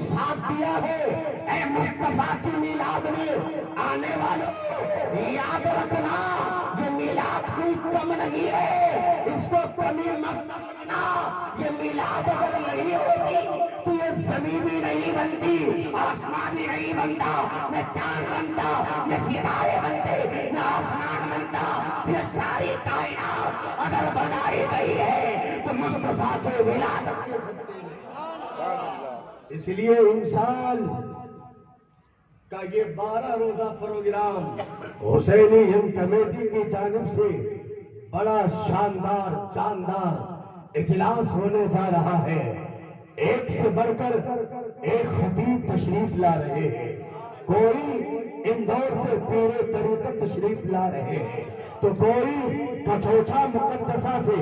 ساتھ دیا ہے۔ اے مصطفیٰ کی میلاد میں آنے والوں، یاد رکھنا یہ میلاد کوئی کم نہیں ہے، اس کو کمی مت سمجھنا۔ یہ میلاد اگر نہیں ہوتی تو یہ زمین بھی نہیں بنتی، آسمان بھی نہیں بنتا، نہ چاند بنتا، نہ ستارے بنتے، نہ آسمان بنتا۔ یہ ساری کائنات اگر بنائی گئی ہے تو مصطفیٰ کے ولادت کے صدقے میں۔ اس لیے انسان کا یہ 12 روزہ پروگرام حسینی ہند کمیٹی کی جانب سے بڑا شاندار جاندار اجلاس ہونے جا رہا ہے۔ ایک سے بڑھ کر ایک خطیب تشریف لا رہے ہیں۔ کوئی اندور سے پیر طریقت تشریف لا رہے ہیں، تو کوئی کچوچا مقدسہ سے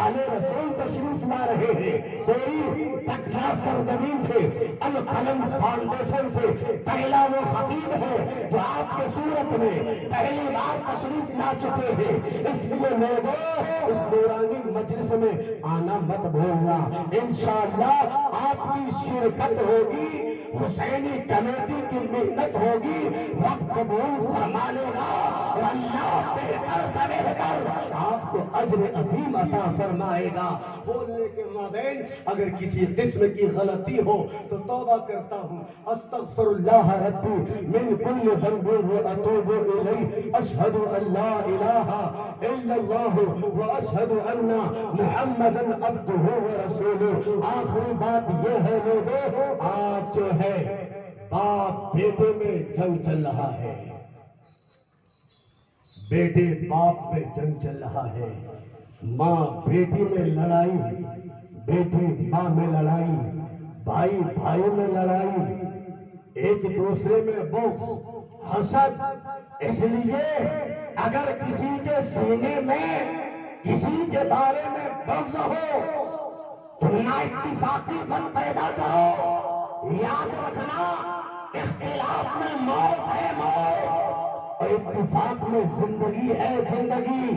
آل رسول تشریف لا رہے ہیں، کوئی پٹنہ سرزمین سے القلم فاؤنڈیشن سے پہلا وہ خطیب ہے جو آپ کے صورت میں پہلی بار تشریف لا چکے ہیں۔ اس لیے لوگوں اس نورانی مجلس میں آنا مت بھولنا، انشاءاللہ آپ کی شرکت ہوگی، حسینی کمیٹی کی محنت ہوگی، رب قبول فرما لے گا اور اللہ بہتر سے بہتر آپ کو اجر عظیم عطا فرمائے گا۔ بولنے کے مابین اگر کسی قسم کی غلطی ہو تو توبہ کرتا ہوں، استغفر اللہ ربی من کل ذنب واتوب الیہ، اشہد ان لا الہ الا اللہ واشہد ان محمدا عبدہ ورسولہ۔ آخری بات یہ ہے لوگوں، آج جو ہے باپ بیٹے میں جنگ چل رہا ہے، بیٹے باپ میں جنگ چل رہا ہے، ماں بیٹی میں لڑائی، بیٹی ماں میں لڑائی، بھائی بھائی میں لڑائی، ایک دوسرے میں بغض حسد۔ اس لیے اگر کسی کے سینے میں کسی کے بارے میں بغض ہو تو نا اتفاقی پن پیدا کرو، یاد رکھنا اختلاف میں موت ہے موت اور اتفاق میں زندگی ہے زندگی۔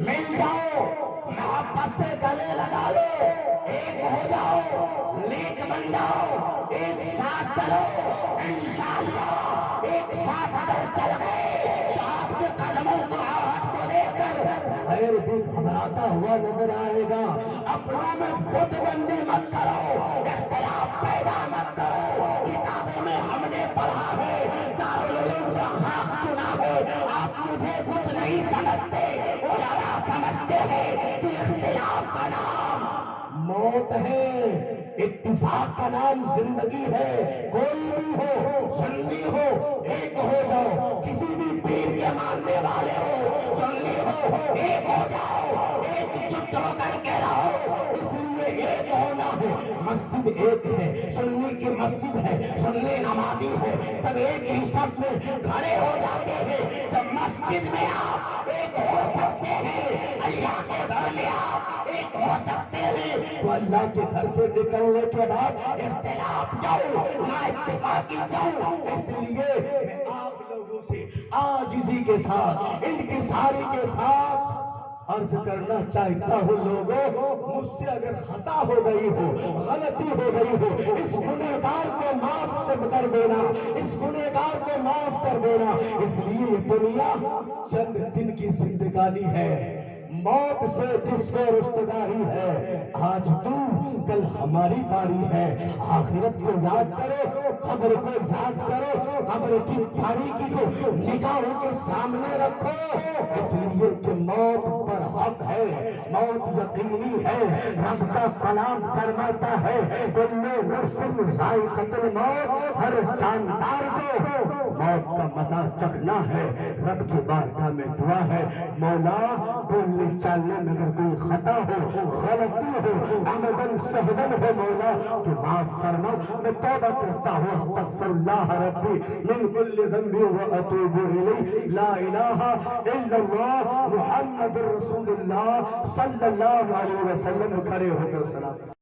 مل جاؤ، محبت سے گلے لگا لو، ایک ہو جاؤ، نیک بن جاؤ، ایک ساتھ چلو، انشاءاللہ ایک ساتھ اگر چل گئے تو آپ کے قدموں کو آہٹ کو دیکھ کر خیر بھی گھبراتا ہوا نظر آئے گا۔ اپنوں میں خود بندی مت کرو، اختلاف پیدا مت کرو۔ کتابوں میں ہم نے پڑھا ہے، دارالعلوم کا خاک چنا ہے، آپ مجھے کچھ نہیں سمجھتے، علماء سمجھتے ہیں کہ اختلاف کا نام موت ہے، اتفاق کا نام زندگی ہے۔ کوئی بھی ہو، سنی ہو، ایک ہو جاؤ، کسی بھی پیر کے ماننے والے ہو، سنی ہو، ایک ہو جاؤ، ایک جٹ ہو کر کے رہو۔ اس لیے ایک ہونا ہے، مسجد ایک ہے، سنی کی مسجد ہے، سنی نمازی ہے، سب ایک ہی صف میں کھڑے ہو جاتے ہیں۔ جب مسجد میں آپ ایک ہو سکتے ہیں، اللہ کے گھر میں آپ ایک ہو سکتے ہیں، تو اللہ کے گھر سے نکلنے کے بعد اختلاف جاؤ، نا اتفاقی جاؤ۔ اس لیے میں آپ لوگوں سے عاجزی کے ساتھ، انکساری کے ساتھ عرض کرنا چاہتا ہوں، لوگوں مجھ سے اگر خطا ہو گئی ہو، غلطی ہو گئی ہو، اس گنہگار کو معاف کر دینا، اس گنہگار کو معاف کر دینا۔ اس لیے یہ دنیا چند دن کی زندگانی ہے، موت سے جس کو رشتداری ہے، آج تو کل ہماری باری ہے۔ آخرت کو یاد کرو، قبر کو یاد کرو، قبر کی تاریکی کو نگاہوں کے سامنے رکھو، اس لیے کہ موت پر حق ہے، موت یقینی ہے۔ رب کا کلام فرماتا ہے کل نفس ذائقۃ الموت، ہر جاندار کو موت کا مزہ چکھنا ہے۔ رب کی بارگاہ میں دعا ہے، مولا بولنے چالنے میں اگر کوئی خطا ہو، غلطی ہو، عمدن سہون ہو، مولا تو معاف فرما۔ میں توبہ کرتا ہوں، استغفر اللہ ربی من کل ذنب واتوب الیہ، لا الہ الا اللہ محمد رسول اللہ صلی اللہ علیہ وسلم۔ کھڑے ہو کر سلام